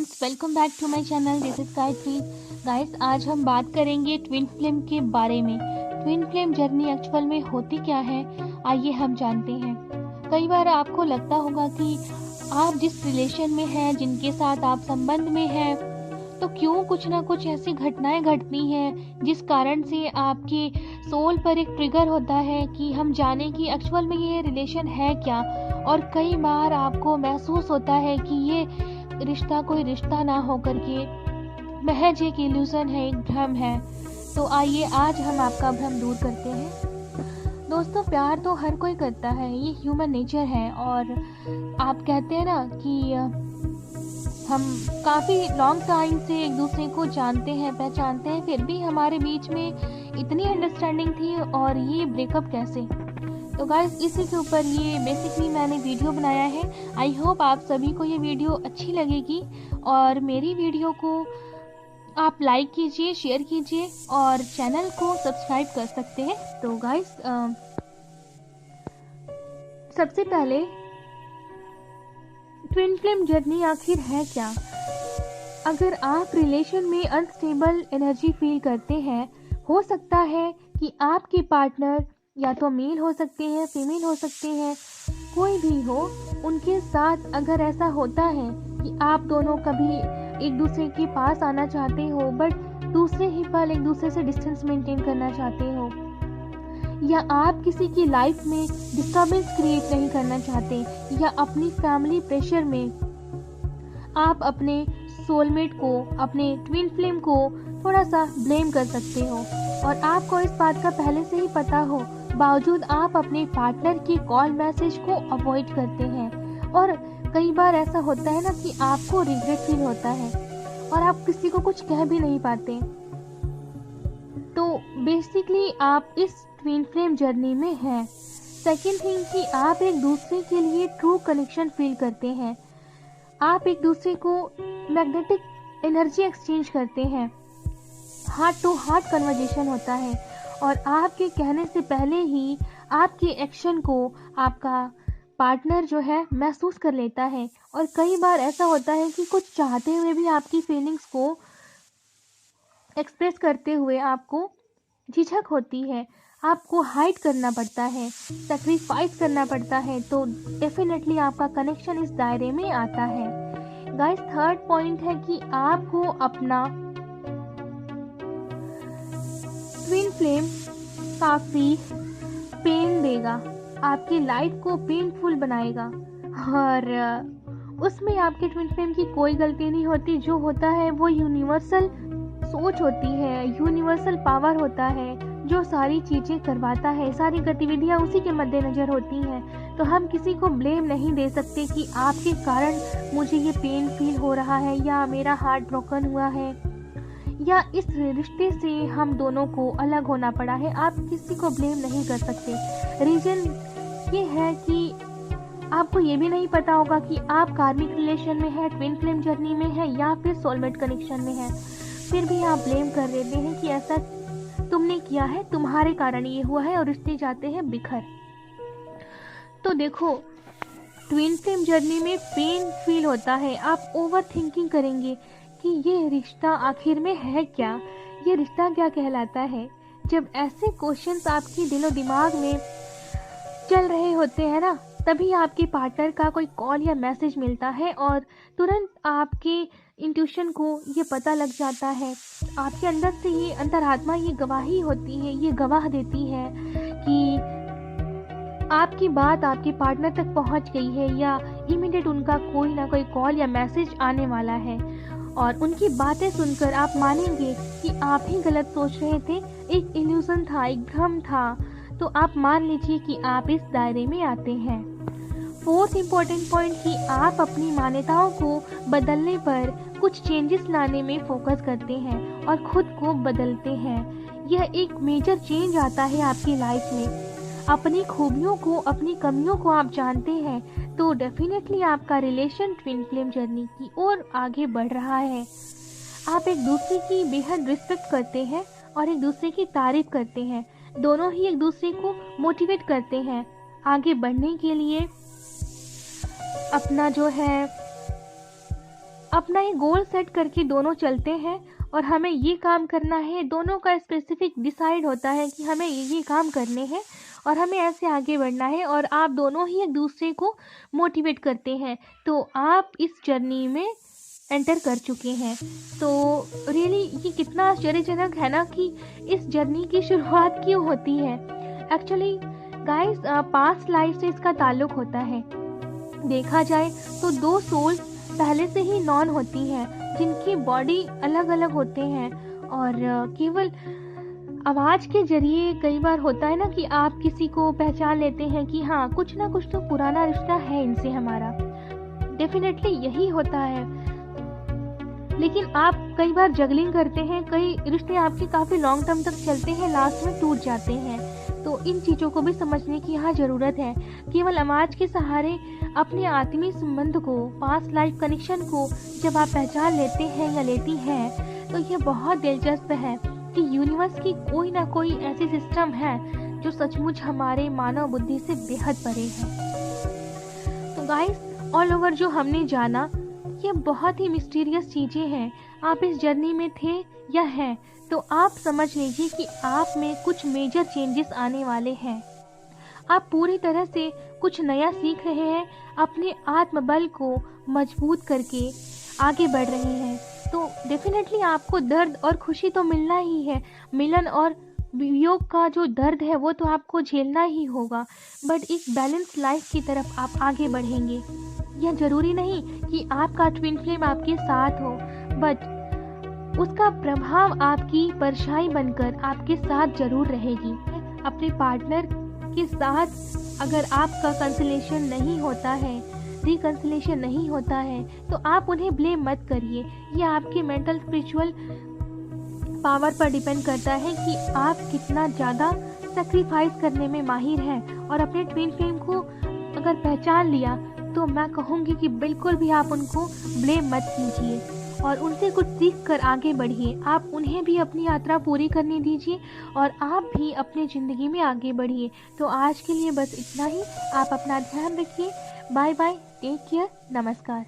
Friends, welcome back to my channel. This is Gayatri. Guys, आज हम बात करेंगे ट्विन फ्लेम के बारे में। ट्विन फ्लेम जर्नी एक्चुअल में होती क्या है, आइए हम जानते हैं। कई बार आपको लगता होगा कि आप जिस रिलेशन में हैं, जिनके साथ आप संबंध में हैं, तो क्यों कुछ ना कुछ ऐसी घटनाएं घटती हैं जिस कारण से आपके सोल पर एक ट्रिगर होता है कि हम जाने कि एक्चुअल में ये रिलेशन है क्या। और कई बार आपको महसूस होता है कि ये रिश्ता कोई रिश्ता ना होकर के महज एक इल्यूजन है, एक भ्रम है। तो आइए आज हम आपका भ्रम दूर करते हैं। दोस्तों, प्यार तो हर कोई करता है, ये ह्यूमन नेचर है। और आप कहते हैं ना कि हम काफ़ी लॉन्ग टाइम से एक दूसरे को जानते हैं, पहचानते हैं, फिर भी हमारे बीच में इतनी अंडरस्टैंडिंग थी, और ये ब्रेकअप कैसे। तो गाइस, इसी के ऊपर ये बेसिकली मैंने वीडियो बनाया है। आई होप आप सभी को ये वीडियो अच्छी लगेगी, और मेरी वीडियो को आप लाइक कीजिए, शेयर कीजिए, और चैनल को सब्सक्राइब कर सकते हैं। तो गाइस, सबसे पहले ट्विन फ्लेम जर्नी आखिर है क्या। अगर आप रिलेशन में अनस्टेबल एनर्जी फील करते हैं, हो सकता है कि आपके पार्टनर या तो मेल हो सकते हैं, फीमेल हो सकते हैं, कोई भी हो, उनके साथ अगर ऐसा होता है कि आप दोनों कभी एक दूसरे के पास आना चाहते हो, बट दूसरे ही पल एक दूसरे से डिस्टेंस मेंटेन करना चाहते हो, या आप किसी की लाइफ में डिस्टर्बेंस क्रिएट नहीं करना चाहते, या अपनी फैमिली प्रेशर में आप अपने सोलमेट को, अपने ट्विन फ्लेम को थोड़ा सा ब्लेम कर सकते हो, और आपको इस बात का पहले से ही पता हो, बावजूद आप अपने पार्टनर की कॉल मैसेज को अवॉइड करते हैं। और कई बार ऐसा होता है ना कि आपको रिग्रेट फील होता है और आप किसी को कुछ कह भी नहीं पाते। तो बेसिकली आप इस ट्विन फ्लेम जर्नी में हैं। सेकेंड थिंग कि आप एक दूसरे के लिए ट्रू कनेक्शन फील करते हैं। आप एक दूसरे को मैग्नेटिक एनर्जी एक्सचेंज करते हैं, हार्ट टू हार्ट कन्वर्जेशन होता है, और आपके कहने से पहले ही आपके एक्शन को आपका पार्टनर जो है महसूस कर लेता है। और कई बार ऐसा होता है कि कुछ चाहते हुए भी आपकी फीलिंग्स को एक्सप्रेस करते हुए आपको झिझक होती है, आपको हाइड करना पड़ता है, सेक्रीफाइस करना पड़ता है। तो डेफिनेटली आपका कनेक्शन इस दायरे में आता है। गाइस, थर्ड पॉइंट है कि आपको अपना ट्विन फ्लेम काफी पेन देगा, आपकी लाइफ को पेनफुल बनाएगा, और उसमें आपके ट्विन फ्लेम की कोई गलती नहीं होती। जो होता है वो यूनिवर्सल सोच होती है, यूनिवर्सल पावर होता है, जो सारी चीजें करवाता है, सारी गतिविधियां उसी के मद्देनजर होती हैं। तो हम किसी को ब्लेम नहीं दे सकते कि आपके कारण मुझे ये पेन फील हो रहा है, या मेरा हार्ट ब्रोकन हुआ है, या इस रिश्ते से हम दोनों को अलग होना पड़ा है। आप किसी को ब्लेम नहीं कर सकते। रीजन ये है कि आपको ये भी नहीं पता होगा कि आप कार्मिक रिलेशन में है, ट्विन फ्लेम जर्नी में है, या फिर सोलमेट कनेक्शन में है। फिर भी आप ब्लेम कर देते हैं कि ऐसा तुमने किया है, तुम्हारे कारण ये हुआ है, और रिश्ते जाते हैं बिखर। तो देखो, ट्विन फ्लेम जर्नी में पेन फील होता है, आप ओवर थिंकिंग करेंगे कि ये रिश्ता आखिर में है क्या, ये रिश्ता क्या कहलाता है। जब ऐसे क्वेश्चंस आपके दिलो दिमाग में चल रहे होते हैं ना, तभी आपके पार्टनर का कोई कॉल या मैसेज मिलता है, और तुरंत आपके इंट्यूशन को ये पता लग जाता है, आपके अंदर से ये अंतरात्मा ये गवाही होती है, ये गवाह देती है कि आपकी बात आपके पार्टनर तक पहुंच गई है, या इमीडिएट उनका कोई ना कोई कॉल या मैसेज आने वाला है। और उनकी बातें सुनकर आप मानेंगे कि आप ही गलत सोच रहे थे, एक इल्यूजन था, एक भ्रम था। तो आप मान लीजिए कि आप इस दायरे में आते हैं। फोर्थ इम्पोर्टेंट पॉइंट कि आप अपनी मान्यताओं को बदलने पर कुछ चेंजेस लाने में फोकस करते हैं और खुद को बदलते हैं। यह एक मेजर चेंज आता है आपकी लाइफ में। अपनी खूबियों को, अपनी कमियों को आप जानते हैं, तो डेफिनेटली आपका रिलेशन ट्विन फ्लेम जर्नी की ओर आगे बढ़ रहा है। आप एक दूसरे की बेहद रिस्पेक्ट करते हैं और एक दूसरे की तारीफ करते हैं। दोनों ही एक दूसरे को मोटिवेट करते हैं आगे बढ़ने के लिए, अपना जो है अपना एक गोल सेट करके दोनों चलते हैं और हमें ये काम करना है, दोनों का स्पेसिफिक डिसाइड होता है कि हमें ये काम करने हैं और हमें ऐसे आगे बढ़ना है, और आप दोनों ही एक दूसरे को मोटिवेट करते हैं, तो आप इस जर्नी में एंटर कर चुके हैं। तो रियली ये कितना आश्चर्यजनक है ना कि इस जर्नी की शुरुआत क्यों होती है। एक्चुअली गाइस, पास्ट लाइफ से इसका ताल्लुक होता है। देखा जाए तो दो सोल पहले से ही नॉन होती हैं, जिनकी बॉडी अलग अलग होते हैं, और केवल आवाज़ के जरिए कई बार होता है ना कि आप किसी को पहचान लेते हैं कि हाँ, कुछ ना कुछ तो पुराना रिश्ता है इनसे हमारा। डेफिनेटली यही होता है, लेकिन आप कई बार जगलिंग करते हैं, कई रिश्ते आपके काफ़ी लॉन्ग टर्म तक चलते हैं, लास्ट में टूट जाते हैं। तो इन चीज़ों को भी समझने की यहाँ ज़रूरत है। केवल आवाज़ के सहारे अपने आत्मीय संबंध को, पास्ट लाइफ कनेक्शन को जब आप पहचान लेते हैं या लेती हैं, तो यह बहुत दिलचस्प है कि यूनिवर्स की कोई ना कोई ऐसी सिस्टम है जो सचमुच हमारे मानव बुद्धि से बेहद परे है। तो गाइस, ऑल ओवर जो हमने जाना, ये बहुत ही मिस्टीरियस चीज़ें हैं। आप इस जर्नी में थे या हैं, तो आप समझ लीजिए कि आप में कुछ मेजर चेंजेस आने वाले हैं। आप पूरी तरह से कुछ नया सीख रहे हैं, अपने आत्मबल को मजबूत करके आगे बढ़ रहे हैं। तो डेफिनेटली आपको दर्द और खुशी तो मिलना ही है, मिलन और वियोग का जो दर्द है वो तो आपको झेलना ही होगा, बट एक बैलेंस लाइफ की तरफ आप आगे बढ़ेंगे। यह जरूरी नहीं कि आपका ट्विन फ्लेम आपके साथ हो, बट उसका प्रभाव आपकी परछाई बनकर आपके साथ जरूर रहेगी। अपने पार्टनर के साथ अगर आपका कंसलेशन नहीं होता है, रिकंसलेशन नहीं होता है, तो आप उन्हें ब्लेम मत करिए। यह आपके मेंटल स्पिरिचुअल पावर पर डिपेंड करता है कि आप कितना ज़्यादा सेक्रीफाइस करने में माहिर हैं। और अपने ट्विन फ्लेम को अगर पहचान लिया, तो मैं कहूँगी कि बिल्कुल भी आप उनको ब्लेम मत कीजिए और उनसे कुछ सीख कर आगे बढ़िए। आप उन्हें भी अपनी यात्रा पूरी करने दीजिए और आप भी अपनी ज़िंदगी में आगे बढ़िए। तो आज के लिए बस इतना ही। आप अपना ध्यान रखिए। बाय बाय, टेक केयर, नमस्कार।